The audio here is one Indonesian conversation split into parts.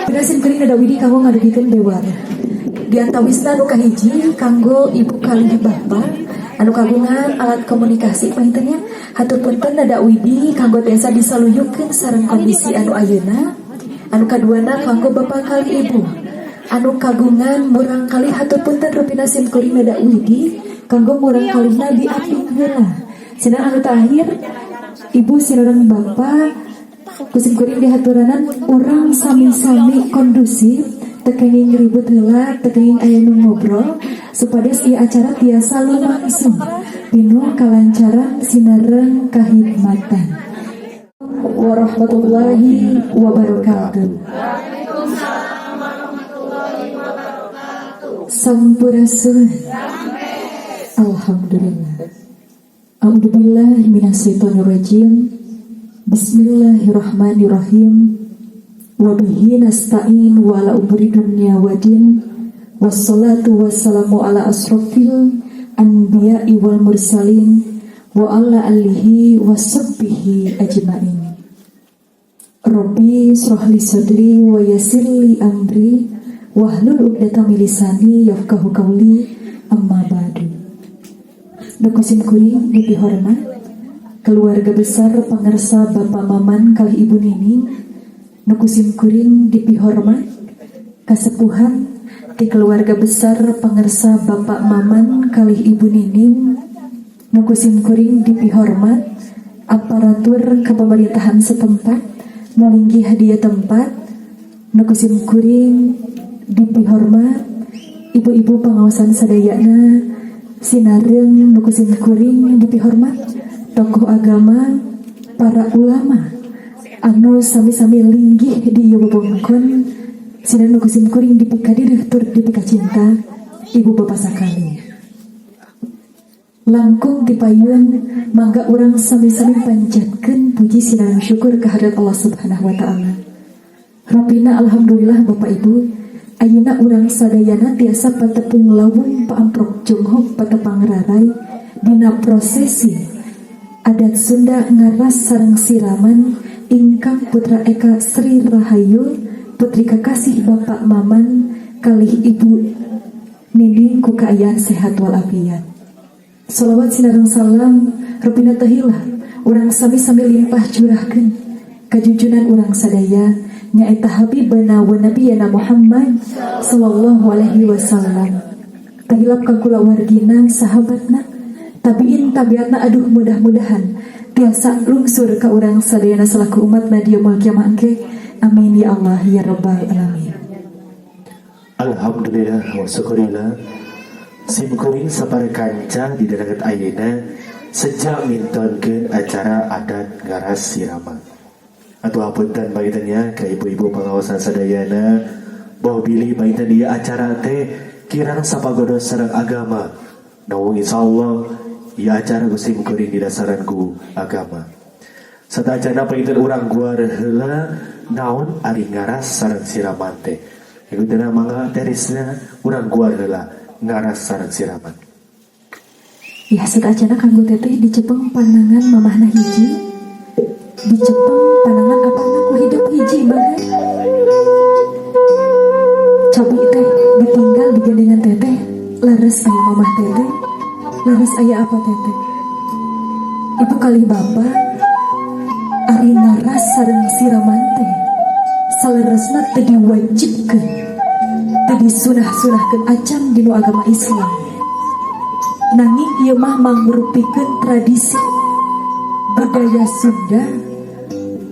Birasin kuring ada widi kanggo ngadegikeun bewara. Di antawisna anu kahiji kanggo ibu kalih bapa anu kagungan alat komunikasi pahintennya hatur punten ada widi kanggo tiasa disaluyupkeun sareng kondisi anu ayeuna. Anu kaduana kanggo bapa kali ibu anu kagungan murang kali hatur punten rupina sim kuring ada widi kanggo murang kalihna diaping heula. Cenah anu terakhir ibu sareng bapa kusim kuring dihaturanan urang sami-sami kondusif tekenging ribut heula tekenging aya nu ngobrol supados ieu acara tiasa lumangsung pinuh kalancaran sinareng kahidmatan. Warahmatullahi wabarakatuh. Sampurasun. Alhamdulillah. A'udzubillahi minasyaitonirrajim. Bismillahirrahmanirrahim. Wabihi nasta'in wa ala umri dunya wadin. Wassalatu wassalamu ala asrofil anbiya'i wal mursalin wa ala alihi washabbihi ajma'in. Rabbi shrahli sadri wa yassirli amri wahlul 'uqdatam min lisani yafqahu qawli amma ba'du. Dukusin kuring dipihormat keluarga besar pangarsa Bapak Maman kali Ibu Nining, nukusim kuring dipihormat kasepuhan di keluarga besar pangarsa Bapak Maman kali Ibu Nining, nukusim kuring dipihormat aparatur kepemerintahan setempat nulinggi hadiah tempat, nukusim kuring dipihormat ibu-ibu pengawasan sadayana sinareng nukusim kuring dipihormat tokoh agama, para ulama anu sami-sami linggih di ieu bebongkon sinan nukusim kuring dipikadireuh tur dipika cinta ibu bapak sakali. Langkung dipayun mangga urang sami-sami panjatkeun puji sinan syukur kehadirat Allah Subhanahu wa taala. Rupina alhamdulillah Bapak Ibu, ayeuna urang sadayana tiasa patepung lawung paamprok jonghok patepang rarai dina prosesi adat Sunda ngaras sareng siraman ingkang putra Eka Sri Rahayu putri kekasih Bapak Maman kalih Ibu Nining ku kaayaan sehat walafiat. Shalawat sinareng salam rupina tahilah urang sami-sami limpah curahkeun kajujunan urang sadaya nyaeta habibana wa nabiyana Muhammad sallallahu alaihi wasallam. Tahilap ka kulawargina sahabatna tabiin tabiatna aduh mudah-mudahan tiasa lungsur ka urang sadayana selaku umat nadia moal kiamah engke. Amin ya Allah ya rabbal alamin. Alhamdulillah wa syukurillah. Sim kuring sapare kanca di dekat ayeuna sejak mintonkeun acara adat ngaras siraman. Atuh hapunten bagitannya ka ibu-ibu pengawasan sadayana bahwa bilih bagitan dia acara teh kirang sapagodos sareng agama. Namun insyaallah ia acara gusim kuring didasaran ku agama. Satajana painten urang guar heula naon ari ngaras sareng siraman teh. Ikutna mangga terisna urang guar heula ngaras sareng siraman. Ya satajana kanggo teteh dicepeng panangan mamahna hiji. Dicepeng panangan apana ku hidup hiji banget. Cobi teh ditinggal digandengan teteh leres aya mamah teteh. Laras aya apa teteh? Ibu kali bapak ari ngaras sareng siraman teh saleresna teu diwajibkeun teu disunah-sunahkeun acan dinu agama Islam. Nanging ieu mah mangrupikeun tradisi budaya Sunda,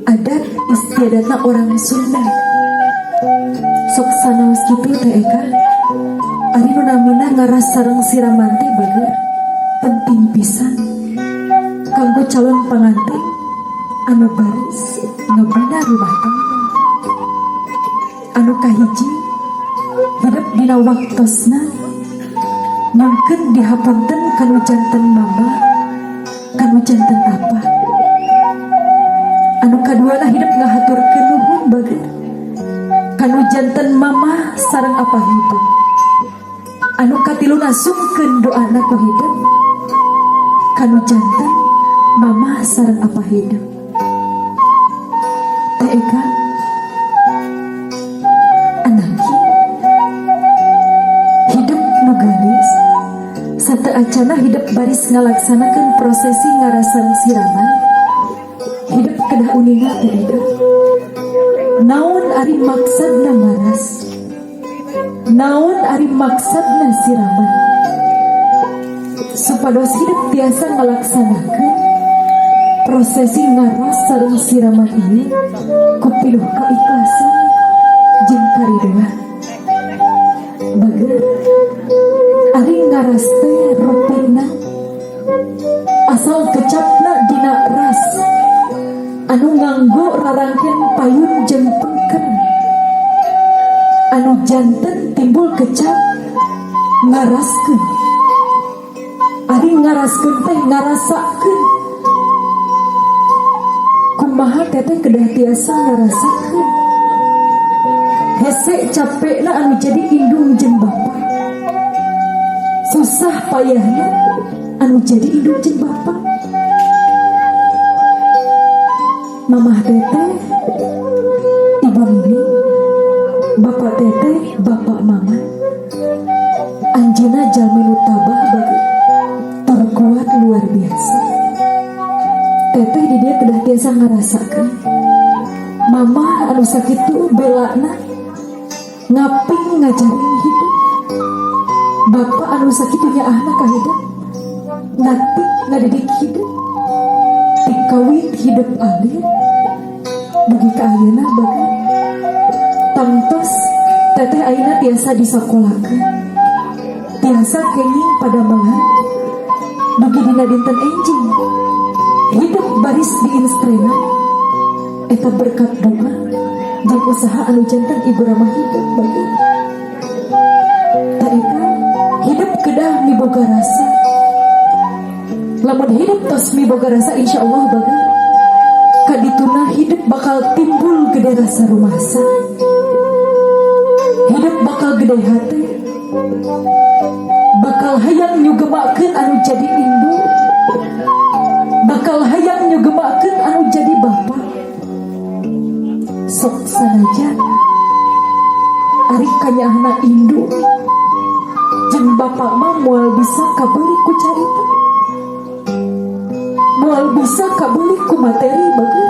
adat istiadatna orang Sunda. Sok sanaos kitu teh Eka ari nu namina ngaras sareng siraman teh bager penting pisan kanggo calon pangantin anu baris ngabina rumah tangga. Anu kahiji hidup dina waktosna mangkeun dihapunten kanu janten mama kanu janten apa. Anu kaduana hidup ngahaturkeun nuhun bager kanu janten mama sareng apa hidup. Anu katiluna sungkeun doana ku hidup kanu janten mama sareng apa hidup. Teh Eka sateacana hidup baris ngalaksanakan prosesi ngarasan siraman, hidup kedah unina teh hidup. Naon ari maksudna ngaras, naon ari maksudna siraman, supados hidup tiasa ngalaksanakan prosesi ngaras sareng siraman ini kupiluh keikhlasan jeung kariduan. Bager ari ngaras teh rupina asal kecapna dina ras anu nganggo rarangkeun payun jeung pengker, anu janten timbul kecap ngaraskeun. Ari ngaraskeun teh ngarasakeun kumaha teteh kedah tiasa ngarasakeun hese capekna anu jadi indung jeung bapa, susah payahna anu jadi indung jeung bapa. Mamah teteh ibu mimi, bapak teteh bapak mama, anjeunna jalmi nu tabah bagi terkuat luar biasa. Teteh di dia kedah tiasa ngarasakeun mama anu sakitu belana ngaping ngajarin hidup, bapak anu sakitu nyaahna ka hidup ngaping ngadidik hidup, tikawin hidup alir bagi ka ayeuna bagi tangtos teteh ayeuna tiasa disakolakeun, tiasa kenging pada mangan bagi dina dinten enjing hidup baris di instrena eta berkat doa jeung usaha anu janten ibu ramah hidup bagi taeta hidup kedah miboga rasa. Lamun hidup tos miboga rasa insyaallah bagi kadituna hidup bakal timbul gede rasa rumasa, hidup bakal gede hati, bakal hayang nyugemakeun anu jadi indung, bakal hayang nyugemakeun anu jadi bapa. Sok sanajan ari kanyahna indung jeung bapa mah moal bisa kabeuli ku carita, moal bisa kabeuli ku materi bagi.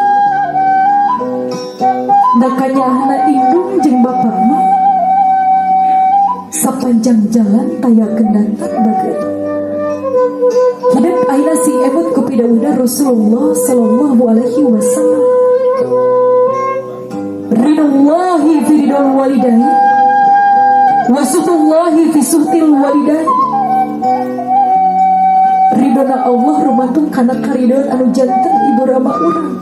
Da kanyahna indung jeung bapa mah sapanjang jalan tayakeun datang bagi. Hidup ayeuna sing emut ku pidawuhna Rasulullah sallallahu alaihi wasallam. Ridallahi fi ridal walidain wa sutullahi fi suhtil walidain. Ridona Allah rumantung kana karidoan anu janten ibu rama urang,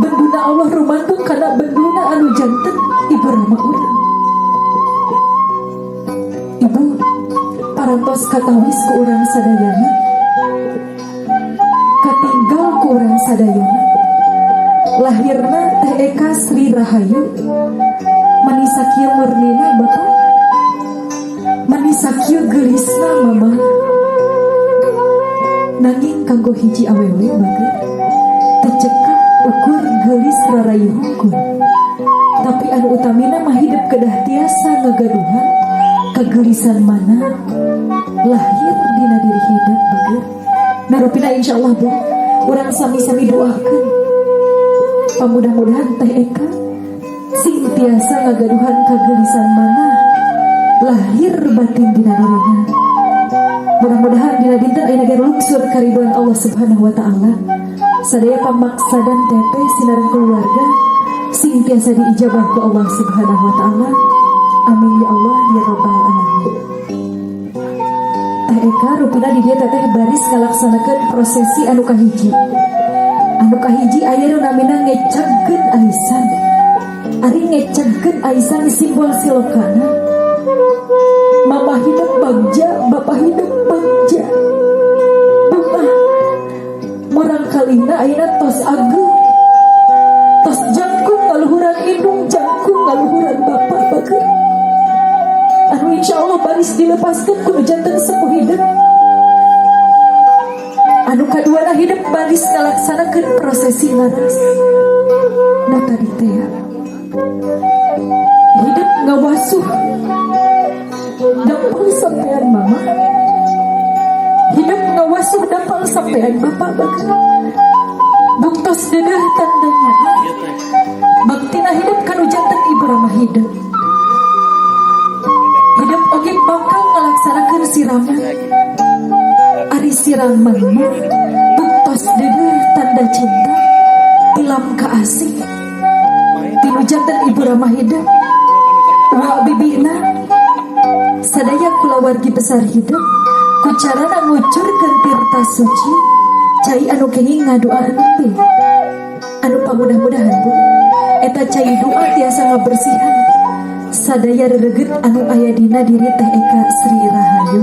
benduna Allah rumantung kana benduna anu janten ibu rama urang. Ibu parantos katawis ku urang sadayana, katinggal ku urang sadayana, lahirna Teh Eka Sri Rahayu manisakieu murnina bapak, manisakieu geulisna mama, nanging kanggo hiji awewe bagi tecekak ukur geulis rarayu hukum. Tapi anu utamina mah hidup kedah tiasa ngagaduhan kegelisan mana lahir dina diri hidup bagi. Narupina insyaallah bu urang sami-sami doakeun pamudah-mudahan Teh Eka sing tiasa ngagaduhan kagelisan mana lahir batin dina dirina. Mudah-mudahan dina dinten aya nage luksur kariduan Allah Subhanahu wa taala. Sadaya pamaksadan teteh sinareng keluarga sing tiasa diijabah ku Allah Subhanahu wa taala. Amin ya Allah ya rabbal alamin. Teh Eka rupina di dia teteh baris ngalaksanakeun prosesi anu kahiji. Anu kahiji aya nu namina ngecegkeun aisan. Ari ngecegkeun aisan simbol silokana. Mama hidup bagja, bapak hidup bagja. Bapak murang kalina ayeuna tos ageung. Tos jangkung ngaluhuran indung, jangkung ngaluhuran bapak bageun. Anu insyaallah baris dilepaskeun ku janten sepuh hidup. Anu kaduana hidup baris ngalaksanakeun prosesi ngaras. Nu tadi teh hidup ngawasuh gampang sampean mama sok dapal sampean bapak bager buktos dedeh tandanya baktina hidup kanu janten ibu ramah hidup oge bakal ngalaksanakeun siraman ari siraman buktos dedeh tanda cinta tilam kaasih tinu janten ibu ramah hidup wa bibina sadaya kulawargi besar hidup ku carana ngucurkeun tirta suci cai anu kenging ngadoaan nepi anu pamudah-mudahan Bu eta cai doa tiasa ngabersihan sadaya rereget anu aya dina diri teh Eka Sri Rahayu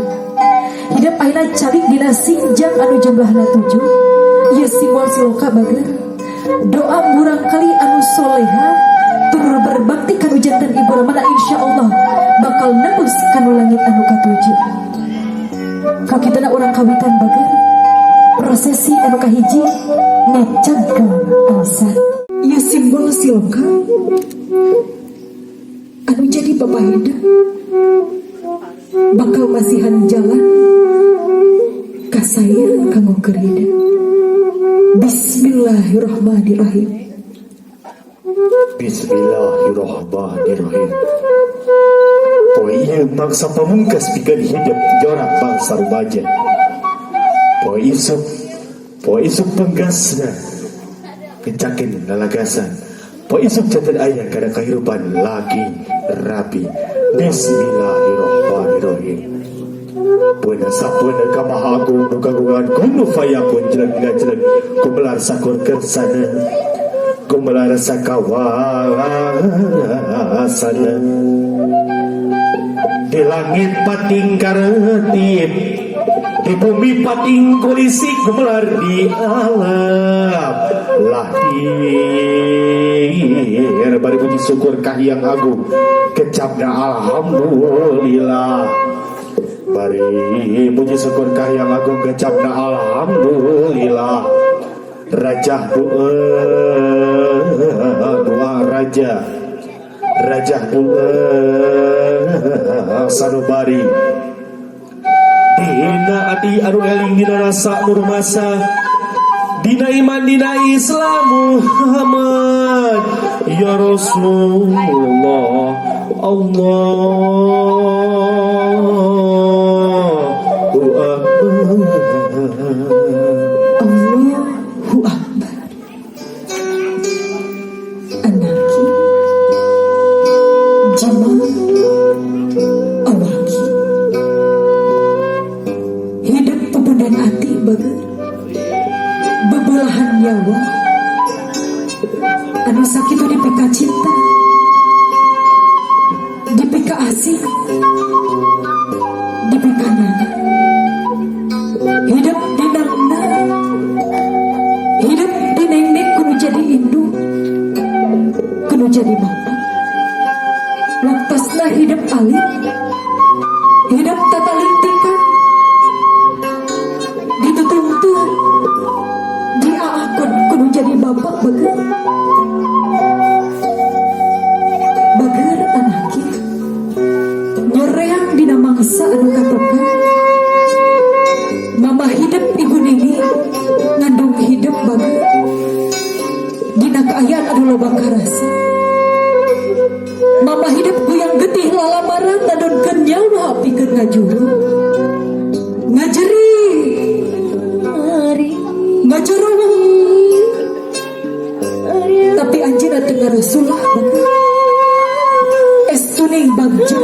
hidup ayeuna calik dina sinjang anu jumlahna 7 ieu simbol siloka bager doa murang kali anu soleha tur berbakti kanu janten ibu ramana insyaallah bakal nebus kanu langit anu katujuh kakitana urang kawitan bager prosesi anu kahiji ngecegkeun alasan ieu simbol siloka anu jadi papahida bakal masihan jalan kasaya kamu kerida. Bismillahirrahmanirrahim. Bismillahirrahmanirrahim. Poe ieu mangsa pamungkas pikeun hidup jorak bangsa rumaja. Poe isuk penggasna kencakeun lalagasan. Poe isuk janten aya kana kahirupan lagi rapi. Bismillahirrahmanirrahim. Puna sapuna kamahagung nu kagungan kunu fayakun jeleg-jeleg kumelar sakur kersana kumelar sakawasana di langit pating karetip di bumi pating kulisi kumelar di alam lahir bari puji syukur kahiyang agung kecapna alhamdulillah bari puji syukur kahiyang agung kecapna alhamdulillah rajah doa raja doa sanubari dina adi anu eling dina rasa nurmasa dina iman dina Islam Muhammad ya Rasulullah Allahu Akbar anaki jama awaki hidup pebudan hati bager bebelahan nyawa anu sakitu dipika cinta dipika asih dipika nyana hidup dinangna hidup dinengnek kudu jadi induk kudu jadi bapak lantasna hidup alit hidup tatalintikan ditutuntun diaakun kudu jadi bapak bager anaki nyereang dina mangsa anu katokan mama hidup ibu nini ngandung hidup bager dina kaayaan anu loba karasa mama hidup kuyang getih lalamaran nadon kenyal hapikeun ngajuru ngajeri ngajarowong tapi anjeunna teu ngarusulah bager estuning bagja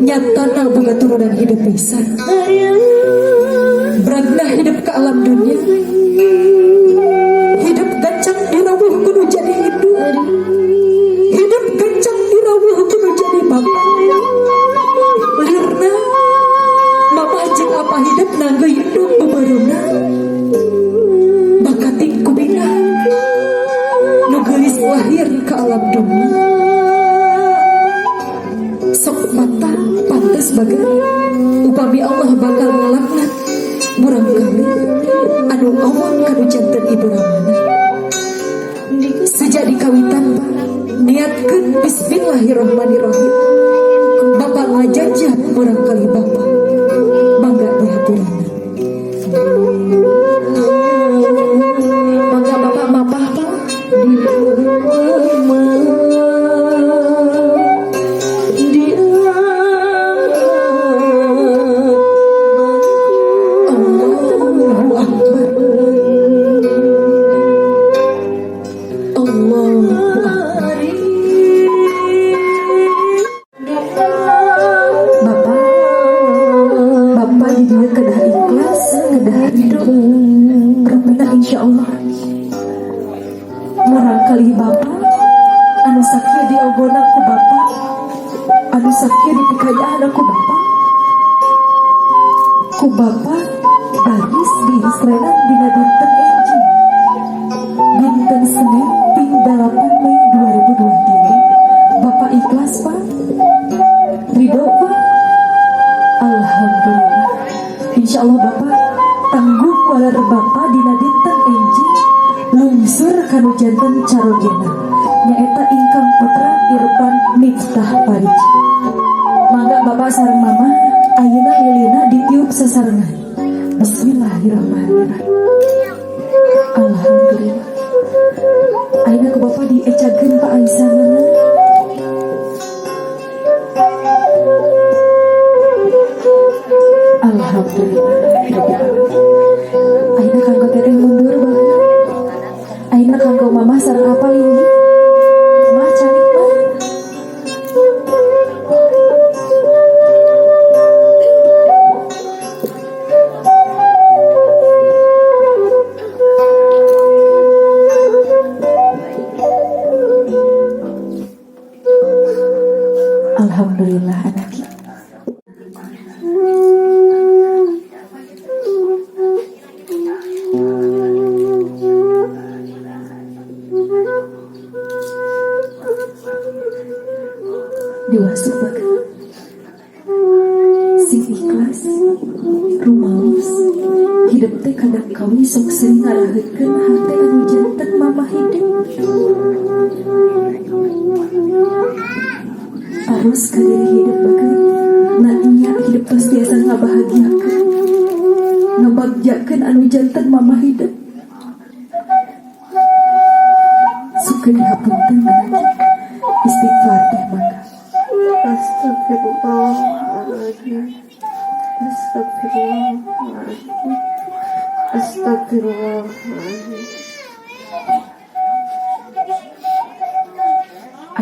nyatana boga turunan hidup pisan bragna hidup ke alam dunia hidup gancang dirawuh kudu jadi hidup hidup gancang dirawuh kudu jadi bapak lirna mama jeung apa hidup nangge hidup beberuna bakating kubina nu geulis lahir ke alam dunia sok mata pantes bager upami Allah bakal ngalaknat murang kali anu awan kanu janten ibu ramana sejak dikawitan niatkeun bismillahirrahmanirrahim bapak ngajajah murang kali bapak bangga di haturana diogonan ku bapa anu sakit dipikayaan aku bapa ku bapa baris diinsrenan dina dinten enjing dinten Senin ping 8 Mei 2023 Bapak ikhlas Pak ridho Pak Alhamdulillah Insya Allah Bapak tangguh walar Bapak dina dinten enjing lungsur kanu janten carogena nyaeta ingkang putra Irfan Miftah Parij mangga Bapak sareng Mama ayeuna lilina ditiup sasarengan Bismillahirrahmanirrahim Alhamdulillah ayeuna ku Bapak diecakeun Pak Aisyah Alhamdulillah ayeuna kanggo teteh mundur banget ayeuna kanggo Mama sareng apa lini Mah canik mah Alhamdulillah anaknya diwasuk banget sing ikhlas rumaos hidup teh kadang kawi sok sering ngaraheutkeun harte anu janten Mama hidup arus ka diri hidup banget nanya hidup tos biasa ngabahagiakeun ngabagjakeun anu janten Mama hidup suka dihapunten anaknya istighfar teh mangga Astagfirullahaladzim. Astagfirullahaladzim. Astagfirullahaladzim.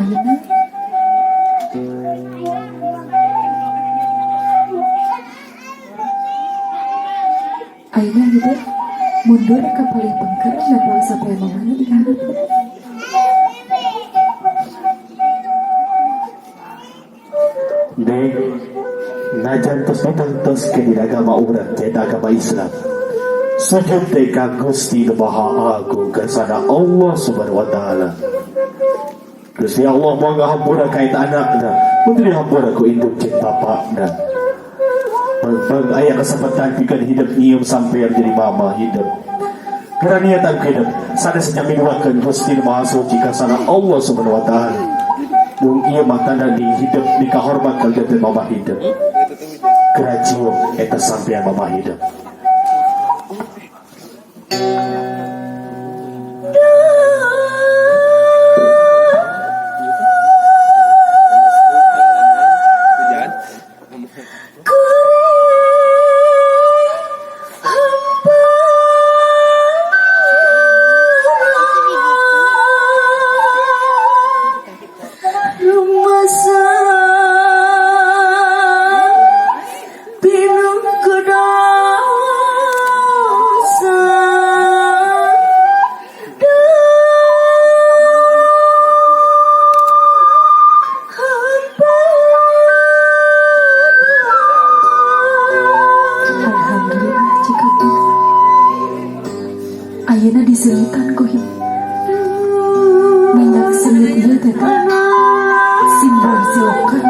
ayeuna ayeuna hidup mundur ka paling pengker nepal sampai mamana diharap Dek, najan tos tos ke di agama urang jadi agama Islam. Sujud teh ka Gusti Nu Maha Agung kersana Allah Subhanahu wa taala. Gusti Allah mangga hampura ka eta anakna, putri hampura ku induk cek bapakna. Bang aya kesempatan pikeun hidup nyium sampean jadi mama hidup. Karena niatan hidup sada sejam miluakeun Gusti Nu Maha Suci kersana Allah Subhanahu wa taala. Mung ieu mah tanda di hidup dikahormat ka janten mama hidup. Kerajiu eta sampean mama hidup. ayeuna diseungitan ku hidup minyak seungit ieu teh simbol silokan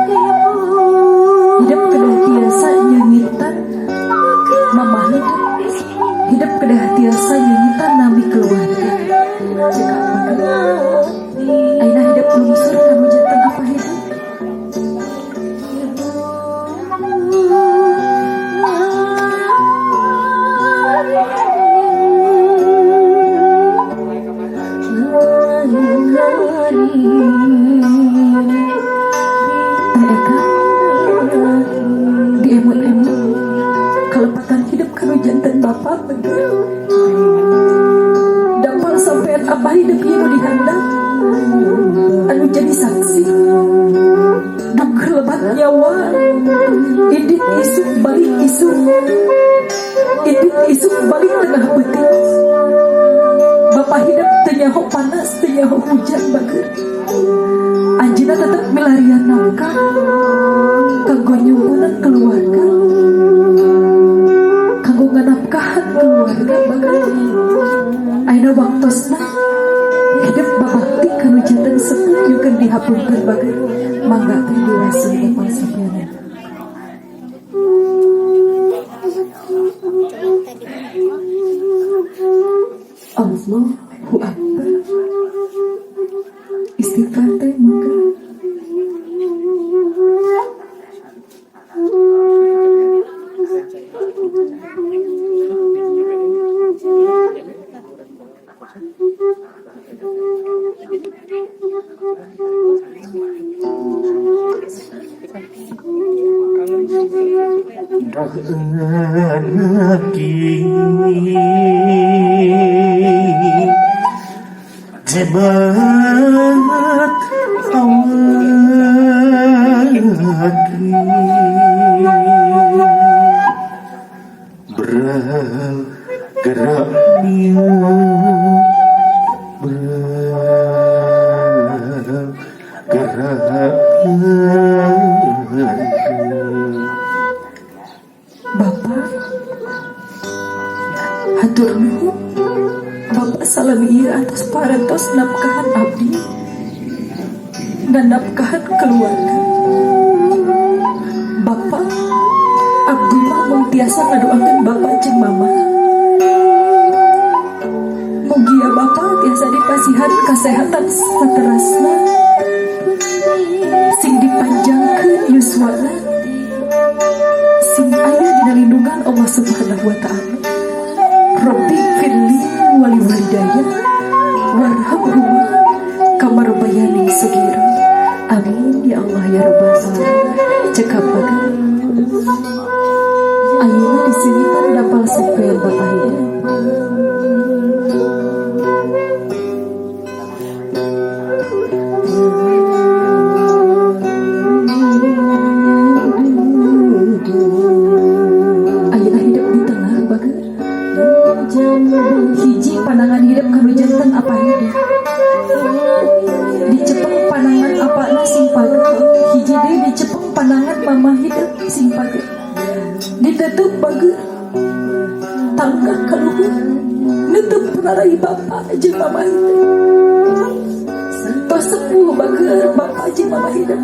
hidup kedah tiasa nyeungitan Mama hidup kedah tiasa nyeungitan nami keluarga cek ayeuna hidup lungsur kanu janten apa hidup diemut-emut kelepatan hidup kanu janten Bapak bener dapat sampean abah hidup ieu dihandap anu jadi saksi duk lebat nyawa idit isuk balik isuk idit isuk balik tengah peuting Bapak hidup teu nyaho panas teu nyaho hujan bager Ayeuna tetep milarian nafkah kanggo nyugunan keluarga, kanggo nganafkahan keluarga bagat. Ayeuna waktosna hidup babakti kanu janten sepuh yukeun dihapunkeun bagat. Mangga teh diwasikan pasapiana. Allahu Akbar. Istighfar teh mangga. lagi jimat awagi bergeraknya Bapak, hatur nuhun. Bapak salami atas parantos nafkahan abdi dan nafkahan keluarga. Bapak, abdi mah mung tiasa ngadoakeun Bapak jeung Mama. Mugia Bapak tiasa dipasihan kasehatan saterasna, sing dipanjangkeun yuswana, sing aya dina lindungan Allah Subhanahu wa taala. Rabbi firli wali walidayya warhamhuma kama rabbayani shaghira. Amin ya Allah ya rabbal alamin. Cekap bagat. Ayeuna disinitan dapal sampean Bapak hidup. Hiji pandangan hidup kanu janten apa hidup dicepeng pandangan apa na sing pageu. Hiji deui dicepeng pandangan mama hidup sing pageu ditutup pageu tangga kaluhur nutup panarai bapak jeung mama hidup tos sepuh bager bapak jeung mama hidup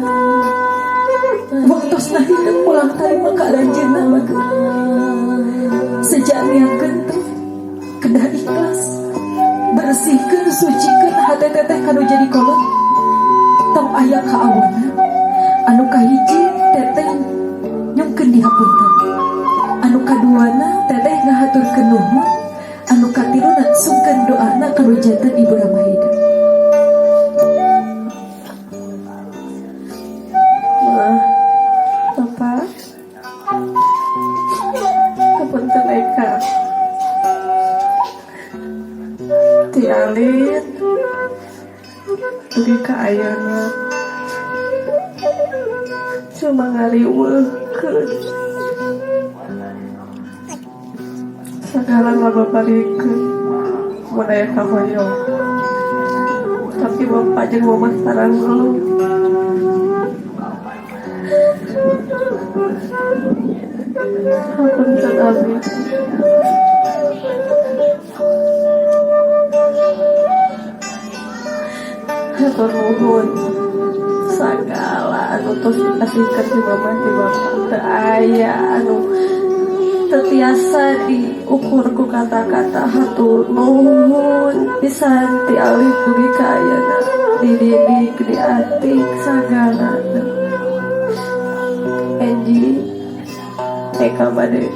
waktosna hidup ulang tarima kalanjeunna bager sejak niatkeun teh kedah ikhlas bersihkan sucikan hati teteh kanu jadi kolot tong aya kaawana anu kahiji teteh nyungkeun dihapunten, anu kaduana teteh ngahaturkeun nuhun, anu katiluna sungkeun doana kanu janten ibu Ramahida. Wah, Bapak, kapunten Eka. Tialit dugi ka ayeuna cuma ngariweukeun sagala ngababarikeun mun aya kahoyong, tapi Bapak jeung Mama sareng dulu. Hapunten abdi. Hatur nuhun sagala anu tos dikasihkeun ti Mama ti Bapak teu aya anu teu tiasa diukur ku kata-kata. Hatur nuhun pisan ti alih dugi ka ayeuna dididik diatik sagalana. Enji Eka bade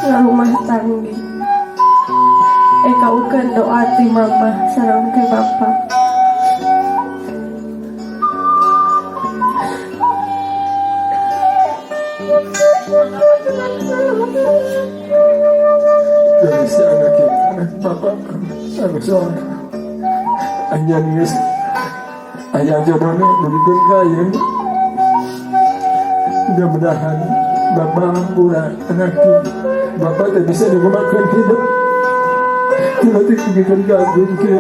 ngarumah tanggi, Eka ukeun doa ti Mama sareng ti Bapak. Dari si anak kita, Bapak, anak seorang Anjan geus aya jodohna dugikeun ka ayeuna. Mudah-mudahan Bapak ulah anak Bapak teh bisa digunakan hidup tidak dipikirkan gabung ke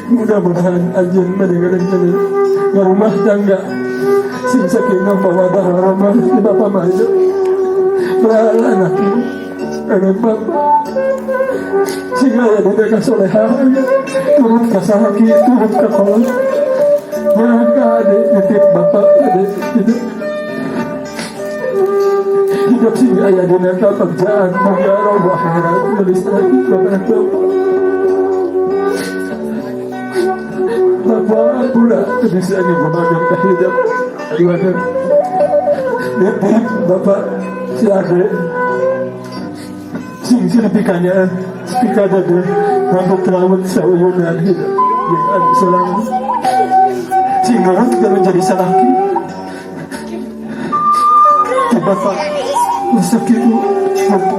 mudah-mudahan anjeun meninggalin rumah tangga sing sakinah mawaddah warahmah di bapa mah itu berhala anak bapak sing aya di kasolehan turut ka sahaki turut ka kolot maka adik nitip bapak adik hidup sing aya di pekerjaan muga roh akhirat nulis bapak bapak pula bisa ngebangun hidup gimana nitip bapak si adik sing sertifikanya sertifikat ada rambut rambut seuyunan hidup yang ada selama sing nurut dan menjadi salaki bapak sakit itu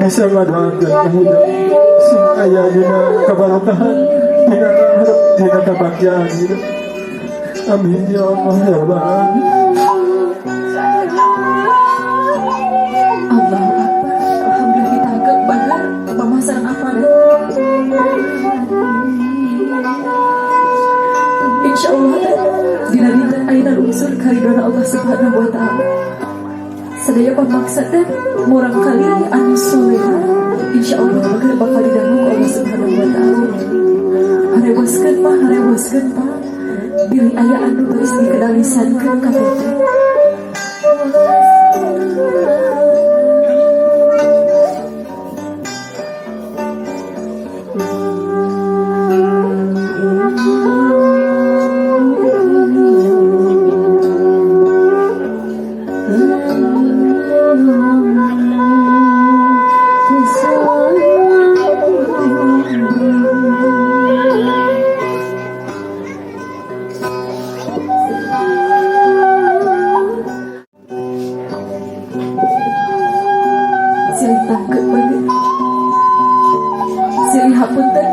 bisa ngadoakan hidup sing aya dina kabarokahan dina kebahagiaan hidup amin ya Allah ya Rabbal alamin. Allahu Akbar. Alhamdulillah kita agak bahar pemasaran apa dah. Insyaallah dinamika aina unsur karidona Allah Subhanahu wa taala. Sadaya pemaksud dan murang kali anu soleha. Insyaallah bakal didangu ku Allah Subhanahu wa taala. Harewaskeun mah bilih aya anu geus dikedalisankeun ka teh. Silih tangkep banget. Silih hapunten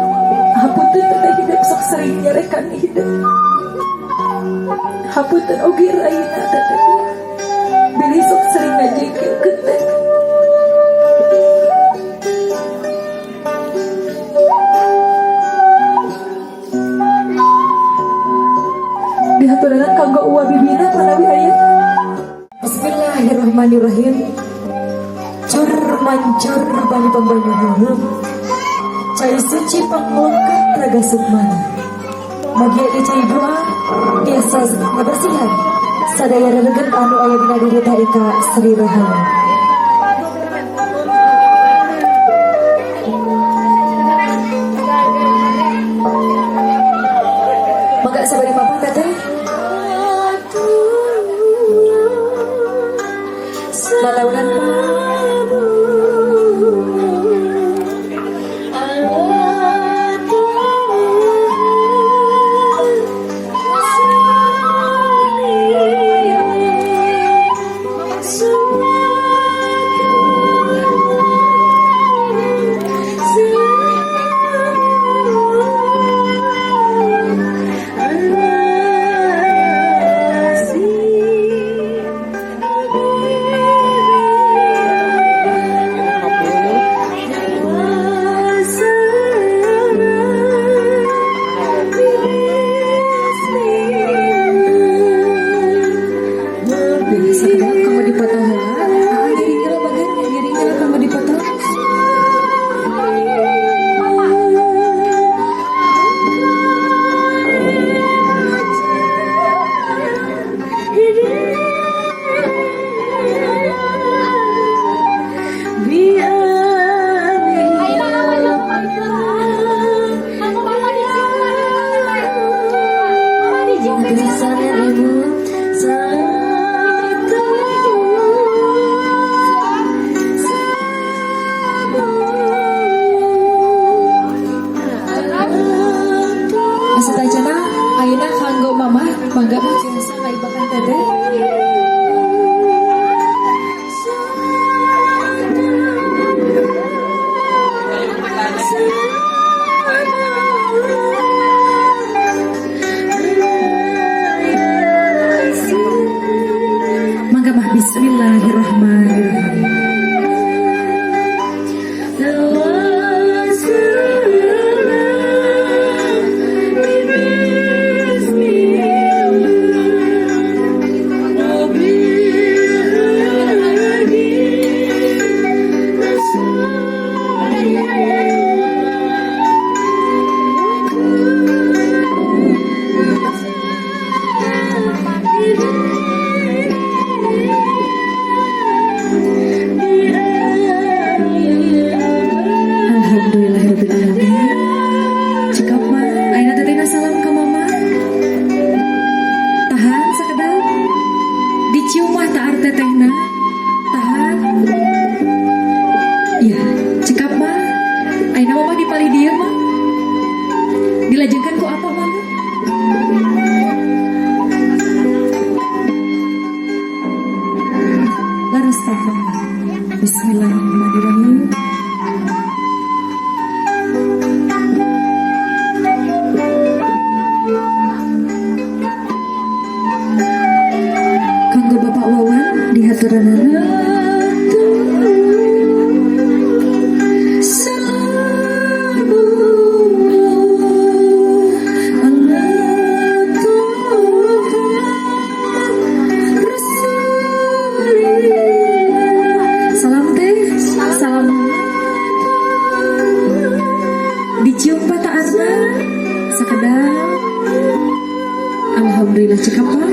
teh hidup sok sering nyarekan hidup. Hapunten oge ayeuna teh. Bilih sok sering ngajengkeun teh. Dihaturanan kanggo uwa bibina panawi aya. Bismillahirrahmanirrahim. Cur mancur bani pembanyu huruf cai suci panglengkap raga sukmana bagi cai doa biasa kebersihan sadaya rereget anu aya dina diri tarika Sri Rahayu. Mangga sabari papa teteh lalaunan mangga mah biasa ngaibakan teteh. Mangga mah bismillahirrahmanirrahim. diajengkan ku apa mangga? Laras paham. Bismillahirrahmanirrahim. Kanggo Bapak Wawan di haturanana. Salam teh, salam dicium pataarna sakedar. Alhamdulillah cekapa